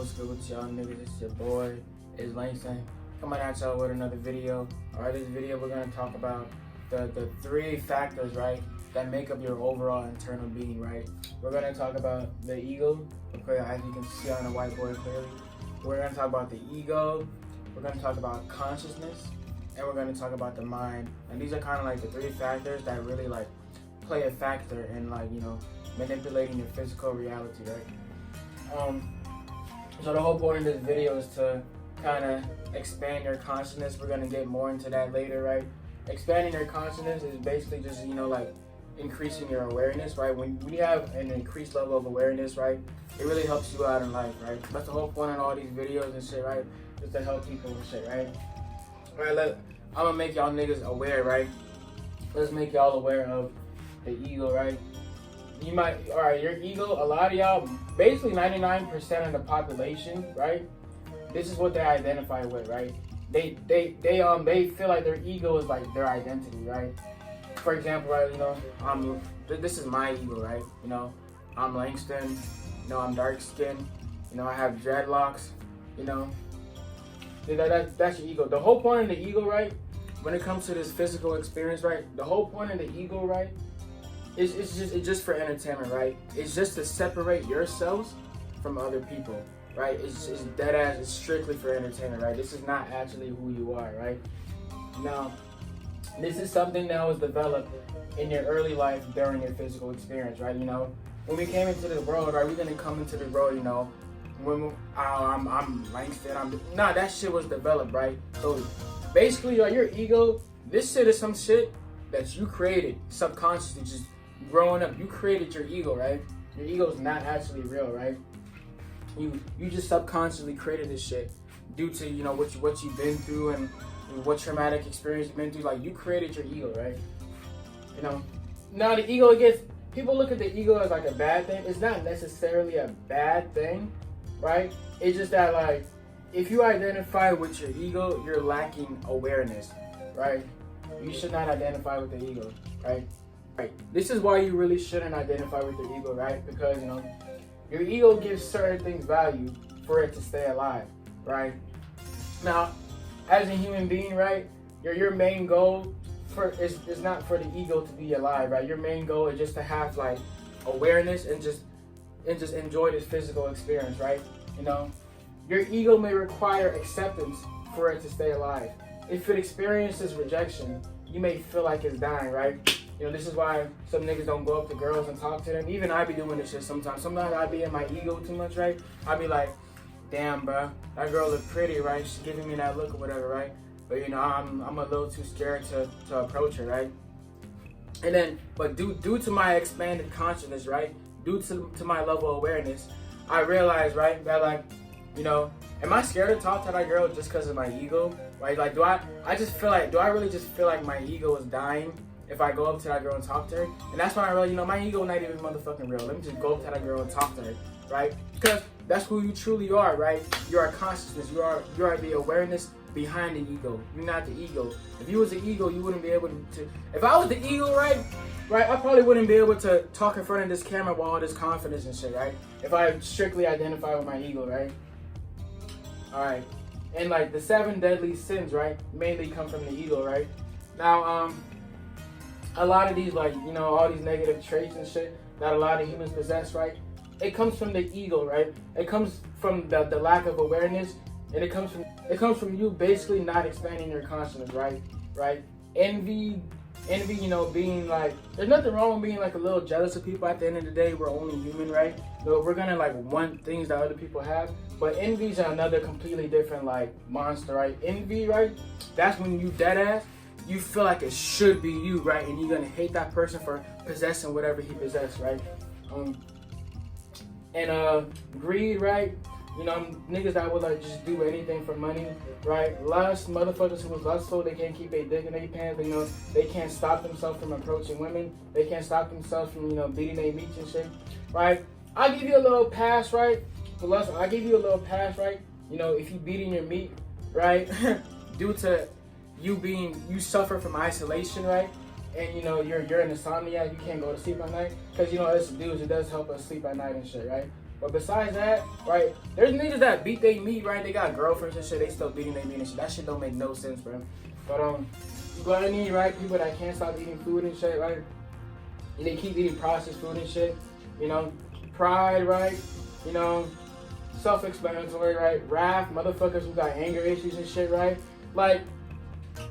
what's good with y'all niggas? It's your boy, it's Langston, coming at y'all with another video. Alright, this video we're gonna talk about the three factors, right, that make up your overall internal being, right? We're gonna talk about the ego, okay, as you can see on the whiteboard clearly. We're gonna talk about the ego, we're gonna talk about consciousness, and we're gonna talk about the mind. And these are kind of like the three factors that really like play a factor in like, you know, manipulating your physical reality, right? So the whole point of this video is to kind of expand your consciousness. We're gonna get more into that later, right? Expanding your consciousness is basically just, you know, like increasing your awareness, right? When you have an increased level of awareness, right, it really helps you out in life, right? That's the whole point of all these videos and shit, right? Just to help people and shit, right? All right, I'm gonna make y'all niggas aware, right? Let's make y'all aware of the ego, right? You might, all right, your ego, a lot of y'all, basically 99% of the population, right? This is what they identify with, right? They feel like their ego is like their identity, right? For example, right, you know, this is my ego, right? You know, I'm Langston, you know, I'm dark skinned, you know, I have dreadlocks, you know, that's your ego. The whole point of the ego, right, when it comes to this physical experience, right, the whole point of the ego, right, it's just for entertainment, right? It's just to separate yourselves from other people, right? It's dead ass. It's strictly for entertainment, right? This is not actually who you are, right? Now, this is something that was developed in your early life during your physical experience, right? You know, when we came into the world, right? We're gonna come into the world, you know, I'm Langston. That shit was developed, right? So basically, your ego, this shit is some shit that you created subconsciously, just growing up. You created your ego, right? Your ego is not actually real, right? You just subconsciously created this shit due to, you know, what you've been through and what traumatic experience you've been through. Like, you created your ego, right? You know, now the ego gets, people look at the ego as like a bad thing. It's not necessarily a bad thing, right? It's just that, like, if you identify with your ego, you're lacking awareness, right? You should not identify with the ego, right? Right. This is why you really shouldn't identify with your ego, right? Because, you know, your ego gives certain things value for it to stay alive, right? Now, as a human being, right, your main goal is not for the ego to be alive, right? Your main goal is just to have like awareness and just enjoy this physical experience, right? You know, your ego may require acceptance for it to stay alive. If it experiences rejection, you may feel like it's dying, right? You know, this is why some niggas don't go up to girls and talk to them. Even I be doing this shit sometimes. Sometimes I be in my ego too much, right? I be like, damn, bro, that girl look pretty, right? She's giving me that look or whatever, right? But, you know, I'm a little too scared to approach her, right? And then, but due to my expanded consciousness, right? Due to my level of awareness, I realize, right, that like, you know, am I scared to talk to that girl just because of my ego, right? Like, do I really just feel like my ego is dying if I go up to that girl and talk to her? And that's when I realize, you know, my ego not even motherfucking real. Let me just go up to that girl and talk to her, right? Because that's who you truly are, right? You are consciousness. You are the awareness behind the ego. You're not the ego. If you was the ego, you wouldn't be able to. If I was the ego, right, I probably wouldn't be able to talk in front of this camera with all this confidence and shit, right? If I strictly identify with my ego, right? All right. And like the 7 deadly sins, right, mainly come from the ego, right? Now, a lot of these, like, you know, all these negative traits and shit that a lot of humans possess, right? It comes from the ego, right? It comes from the lack of awareness, and it comes from you basically not expanding your consciousness, right? Right? Envy, you know, being like, there's nothing wrong with being like a little jealous of people. At the end of the day, we're only human, right? So we're gonna like want things that other people have, but envy's another completely different like monster, right? Envy, right? That's when you dead ass, you feel like it should be you, right? And you're gonna hate that person for possessing whatever he possessed, right? Greed, right? You know, niggas that would like just do anything for money, right? Lust, motherfuckers who was lustful, they can't keep their dick in their pants. You know, they can't stop themselves from approaching women. They can't stop themselves from, you know, beating their meat and shit, right? I give you a little pass, right? For lust, I give you a little pass, right? You know, if you beating your meat, right? Due to you suffer from isolation, right? And you know, you're in insomnia, you can't go to sleep at night. Because, you know, as dudes, it does help us sleep at night and shit, right? But besides that, right, there's niggas that beat they meat, right? They got girlfriends and shit, they still beating their meat and shit. That shit don't make no sense, bro. But gluttony, right? People that can't stop eating food and shit, right? And they keep eating processed food and shit, you know. Pride, right? You know, self-explanatory, right? Wrath, motherfuckers who got anger issues and shit, right? Like,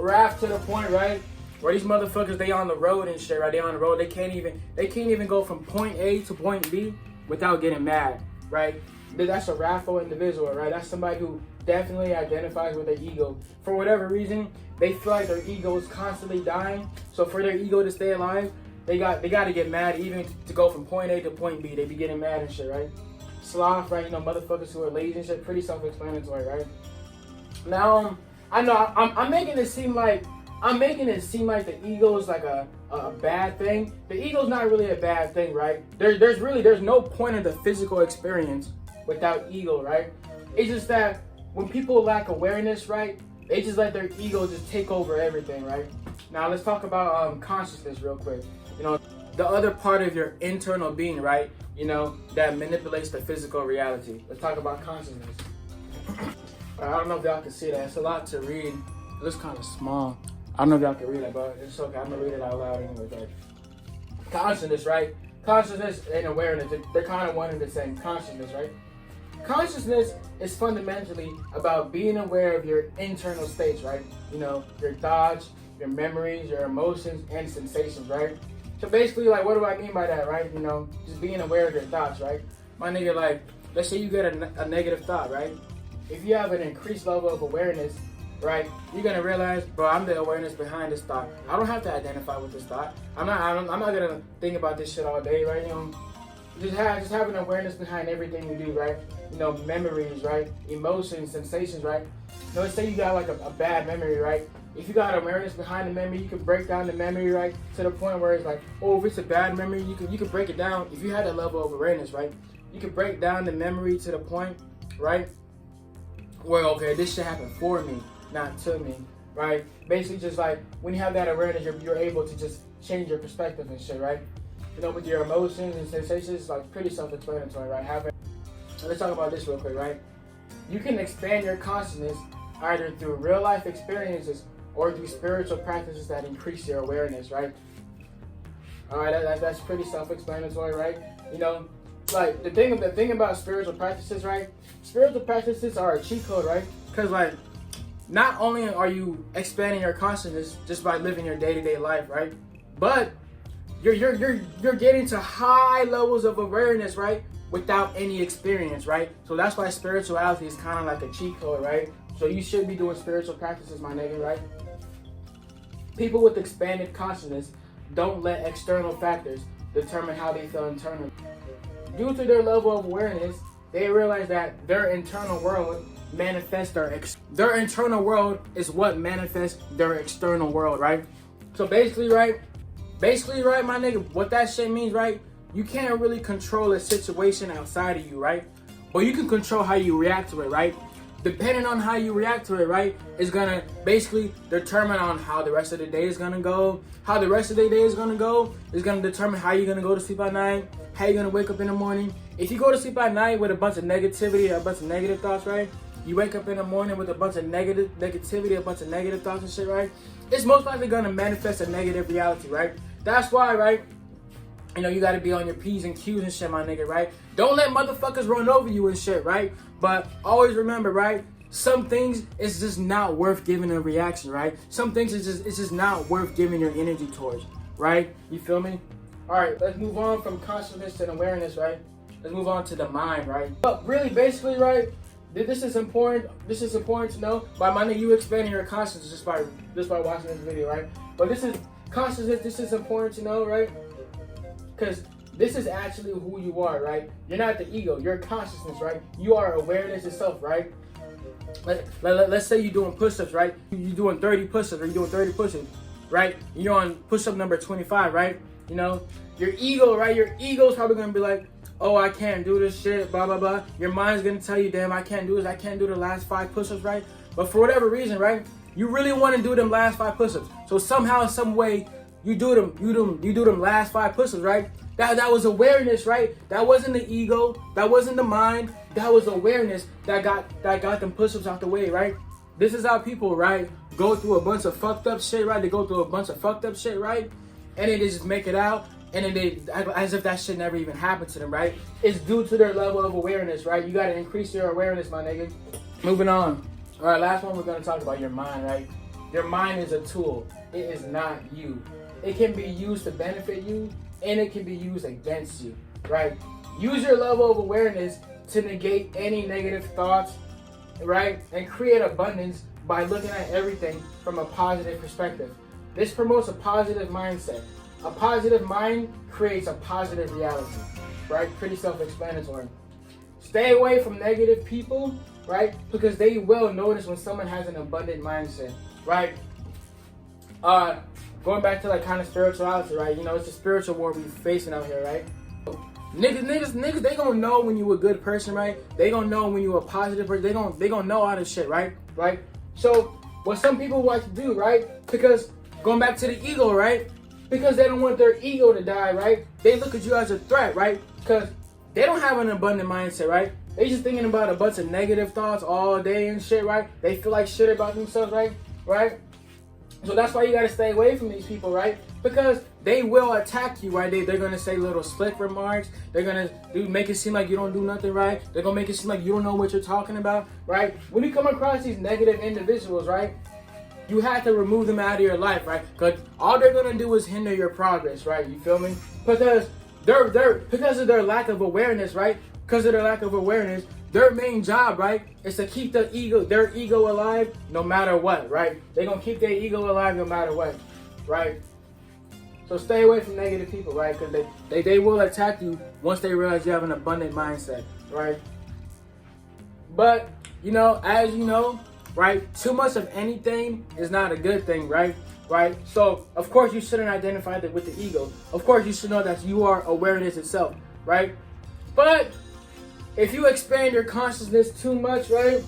wrath to the point, right? Where these motherfuckers, they on the road and shit, right? They on the road, they can't even go from point A to point B without getting mad, right? That's a wrathful individual, right? That's somebody who definitely identifies with their ego. For whatever reason, they feel like their ego is constantly dying. So for their ego to stay alive, they got to get mad even to go from point A to point B. They be getting mad and shit, right? Sloth, right? You know, motherfuckers who are lazy and shit. Pretty self-explanatory, right? Now, I know I'm making it seem like the ego is like a bad thing. The ego's not really a bad thing, right? There's no point of the physical experience without ego, right? It's just that when people lack awareness, right, they just let their ego just take over everything, right? Now let's talk about consciousness real quick. You know, the other part of your internal being, right? You know, that manipulates the physical reality. Let's talk about consciousness. I don't know if y'all can see that. It's a lot to read. It looks kind of small. I don't know if y'all can read it, but it's okay. I'm gonna read it out loud anyway. Like, consciousness, right? Consciousness and awareness, they're kind of one and the same. Consciousness, right? Consciousness is fundamentally about being aware of your internal states, right? You know, your thoughts, your memories, your emotions, and sensations, right? So basically, like, what do I mean by that, right? You know, just being aware of your thoughts, right? My nigga, like, let's say you get a negative thought, right? If you have an increased level of awareness, right, you're gonna realize, bro, I'm the awareness behind this thought. I don't have to identify with this thought. I'm not gonna think about this shit all day, right? You know, just have an awareness behind everything you do, right? You know, memories, right? Emotions, sensations, right? You know, let's say you got like a bad memory, right? If you got awareness behind the memory, you can break down the memory, right, to the point where it's like, oh, if it's a bad memory, you can break it down. If you had that level of awareness, right, you can break down the memory to the point, right, where, okay, this shit happened for me, not to me, right? Basically, just like when you have that awareness, you're able to just change your perspective and shit, right? You know, with your emotions and sensations, it's like pretty self-explanatory, right? Let's talk about this real quick, right? You can expand your consciousness either through real life experiences or through spiritual practices that increase your awareness, right? All right, that's pretty self-explanatory, right? You know, like the thing about spiritual practices, right? Spiritual practices are a cheat code, right? Because like, not only are you expanding your consciousness just by living your day-to-day life, right? But you're getting to high levels of awareness, right? Without any experience, right? So that's why spirituality is kind of like a cheat code, right? So you should be doing spiritual practices, my nigga, right? People with expanded consciousness don't let external factors determine how they feel internally. Due to their level of awareness, they realize that their internal world manifests their internal world is what manifests their external world, right? So basically, right, my nigga, what that shit means, right? You can't really control a situation outside of you, right? But you can control how you react to it, right? Depending on how you react to it, right, is gonna basically determine on how the rest of the day is gonna go. How the rest of the day is gonna go is gonna determine how you're gonna go to sleep at night, how you're gonna wake up in the morning. If you go to sleep at night with a bunch of negativity, a bunch of negative thoughts, right? You wake up in the morning with a bunch of negativity, a bunch of negative thoughts and shit, right? It's most likely gonna manifest a negative reality, right? That's why, right? You know, you gotta be on your P's and Q's and shit, my nigga, right? Don't let motherfuckers run over you and shit, right? But always remember, right? Some things is just not worth giving a reaction, right? Some things it's just not worth giving your energy towards, right? You feel me? All right, let's move on from consciousness and awareness, right? Let's move on to the mind, right? But really, basically, right? This is important. This is important to know. By my nigga, you expanding your consciousness just by watching this video, right? But this is consciousness. This is important to know, right? Because this is actually who you are, right? You're not the ego. You're consciousness, right? You are awareness itself, right? Let's say you're doing push-ups, right? You're doing 30 push-ups or you're doing 30 push-ups, right? You're on push-up number 25, right? You know, your ego, right? Your ego's probably going to be like, oh, I can't do this shit, blah, blah, blah. Your mind's going to tell you, damn, I can't do this. I can't do the last 5 push-ups, right? But for whatever reason, right? You really want to do them last 5 push-ups. So somehow, some way, you do them last 5 push-ups, right? That was awareness, right? That wasn't the ego, that wasn't the mind, that was awareness that got them push-ups out the way, right? This is how people, right, go through a bunch of fucked up shit, right? They go through a bunch of fucked up shit, right? And then they just make it out, and then they as if that shit never even happened to them, right? It's due to their level of awareness, right? You gotta increase your awareness, my nigga. Moving on. All right, last one we're gonna talk about your mind, right? Your mind is a tool. It is not you. It can be used to benefit you, and it can be used against you, right? Use your level of awareness to negate any negative thoughts, right? And create abundance by looking at everything from a positive perspective. This promotes a positive mindset. A positive mind creates a positive reality, right? Pretty self-explanatory. Stay away from negative people, right? Because they will notice when someone has an abundant mindset, right? Going back to like kind of spirituality, right? You know, it's a spiritual war we're facing out here, right? Niggas, they gonna know when you a good person, right? They gonna know when you a positive person. They gonna know all this shit, right? Right? So what some people like to do, right? Because going back to the ego, right? Because they don't want their ego to die, right? They look at you as a threat, right? Because they don't have an abundant mindset, right? They just thinking about a bunch of negative thoughts all day and shit, right? They feel like shit about themselves, right? Right? So that's why you gotta stay away from these people, right? Because they will attack you, right? They're gonna say little slick remarks. They're gonna make it seem like you don't do nothing right. They're gonna make it seem like you don't know what you're talking about, right? When you come across these negative individuals, right? You have to remove them out of your life, right? Because all they're gonna do is hinder your progress, right? You feel me? Because because of their lack of awareness, right? Because of their lack of awareness, their main job, right, is to keep their ego alive no matter what, right? They're gonna keep their ego alive no matter what, right? So stay away from negative people, right? Because they will attack you once they realize you have an abundant mindset, right? But, you know, as you know, right, too much of anything is not a good thing, right? Right? So, of course, you shouldn't identify that with the ego. Of course, you should know that you are awareness itself, right? But if you expand your consciousness too much, right?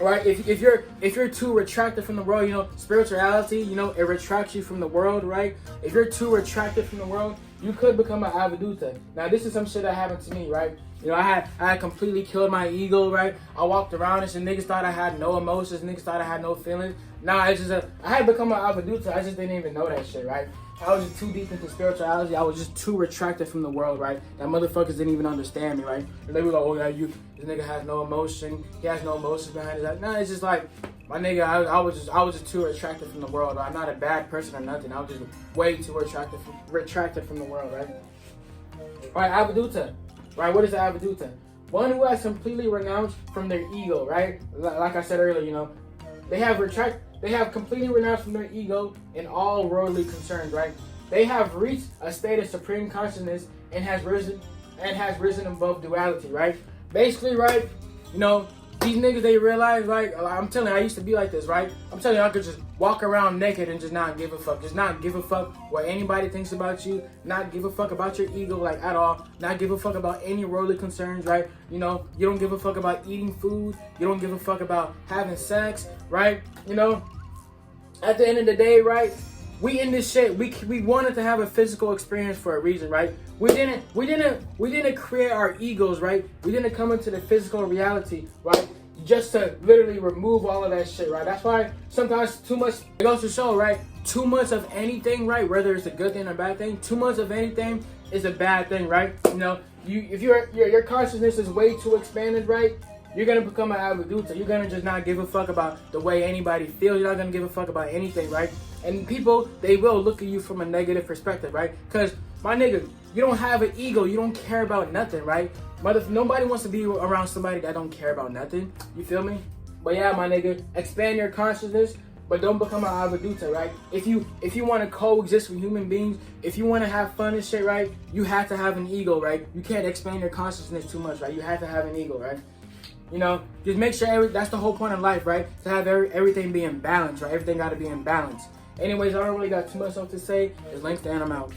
Right? If you're too retracted from the world, you know, spirituality, you know, it retracts you from the world, right? If you're too retracted from the world, you could become an avaduta. Now, this is some shit that happened to me, right? You know, I had completely killed my ego, right? I walked around and niggas thought I had no emotions, niggas thought I had no feelings. Nah, it's just I had become an avaduta. I just didn't even know that shit, right? I was just too deep into spirituality. I was just too retracted from the world, right? That motherfuckers didn't even understand me, right? And they were like, oh yeah, this nigga has no emotion. He has no emotions behind his eyes. Nah, it's just like, my nigga, I was just too retracted from the world. I'm not a bad person or nothing. I was just way too retracted from the world, right? Right, avaduta. Right, what is an avaduta? One who has completely renounced from their ego, right? Like I said earlier, you know, they have completely renounced from their ego and all worldly concerns, right? They have reached a state of supreme consciousness and has risen above duality, right? Basically, right, you know, these niggas, they realize, like, I'm telling you, I used to be like this, right? I'm telling you, I could just walk around naked and just not give a fuck. Just not give a fuck what anybody thinks about you. Not give a fuck about your ego, like, at all. Not give a fuck about any worldly concerns, right? You know, you don't give a fuck about eating food. You don't give a fuck about having sex, right? You know, at the end of the day, right? We in this shit. We wanted to have a physical experience for a reason, right? We didn't create our egos, right? We didn't come into the physical reality, right? Just to literally remove all of that shit, right? That's why sometimes too much, it goes to show, right? Too much of anything, right? Whether it's a good thing or a bad thing, too much of anything is a bad thing, right? You know, if your consciousness is way too expanded, right? You're gonna become an avaduta. You're gonna just not give a fuck about the way anybody feels. You're not gonna give a fuck about anything, right? And people, they will look at you from a negative perspective, right? Because, my nigga, you don't have an ego. You don't care about nothing, right? Nobody wants to be around somebody that don't care about nothing. You feel me? But yeah, my nigga, expand your consciousness, but don't become an avaduta, right? If you want to coexist with human beings, if you want to have fun and shit, right? You have to have an ego, right? You can't expand your consciousness too much, right? You have to have an ego, right? You know, just make sure that's the whole point of life, right? To have everything be in balance, right? Everything got to be in balance. Anyways, I don't really got too much else to say. It's Langston and I'm out.